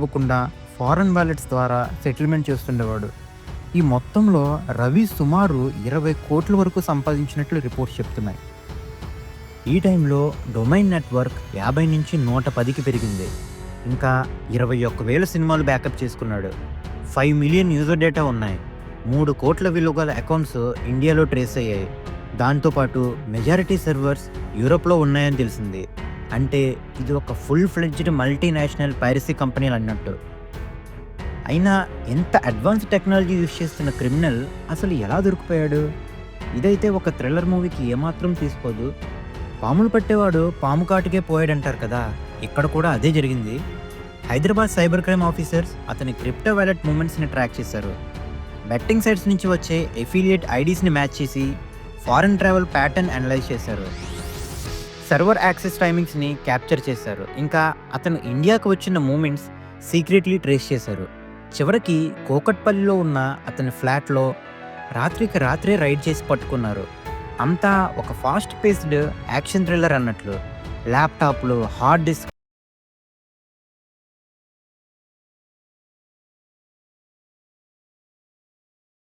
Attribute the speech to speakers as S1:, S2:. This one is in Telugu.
S1: ఇవ్వకుండా ఫారెన్ వాలెట్స్ ద్వారా సెటిల్మెంట్ చేస్తుండేవాడు. ఈ మొత్తంలో రవి సుమారు 20 కోట్ల వరకు సంపాదించినట్లు రిపోర్ట్స్ చెప్తున్నాయి. ఈ టైంలో డొమైన్ నెట్వర్క్ 50 నుంచి 110కి పెరిగింది. ఇంకా 21,000 సినిమాలు బ్యాకప్ చేసుకున్నాడు. 5 మిలియన్ యూజర్ డేటా ఉన్నాయి. 3 కోట్ల విలువ గల అకౌంట్స్ ఇండియాలో ట్రేస్ అయ్యాయి. దాంతోపాటు మెజారిటీ సర్వర్స్ యూరోప్లో ఉన్నాయని తెలిసింది. అంటే ఇది ఒక ఫుల్ ఫ్లెడ్జ్డ్ మల్టీనేషనల్ పైరసీ కంపెనీలు అన్నట్టు. అయినా ఎంత అడ్వాన్స్ టెక్నాలజీ యూజ్ చేస్తున్న క్రిమినల్ అసలు ఎలా దొరికిపోయాడు? ఇదైతే ఒక థ్రిల్లర్ మూవీకి ఏమాత్రం తీసుకోదు. పాములు పట్టేవాడు పాము కాటుకే పోయాడంటారు కదా, ఇక్కడ కూడా అదే జరిగింది. హైదరాబాద్ సైబర్ క్రైమ్ ఆఫీసర్స్ అతని క్రిప్టో వాలెట్ మూమెంట్స్ని ట్రాక్ చేశారు. బెట్టింగ్ సైట్స్ నుంచి వచ్చే ఎఫిలియేట్ ఐడీస్ని మ్యాచ్ చేసి ఫారెన్ ట్రావెల్ ప్యాటర్న్ అనలైజ్ చేశారు. సర్వర్ యాక్సెస్ టైమింగ్స్ని క్యాప్చర్ చేశారు. ఇంకా అతను ఇండియాకు వచ్చిన మూమెంట్స్ సీక్రెట్లీ ట్రేస్ చేశారు. చివరికి కోకట్పల్లిలో ఉన్న అతని ఫ్లాట్లో రాత్రికి రాత్రే రైడ్ చేసి పట్టుకున్నారు. అంతా ఒక ఫాస్ట్ పేస్డ్ యాక్షన్ థ్రిల్లర్ అన్నట్లు. ల్యాప్టాప్లు, హార్డ్ డిస్క్,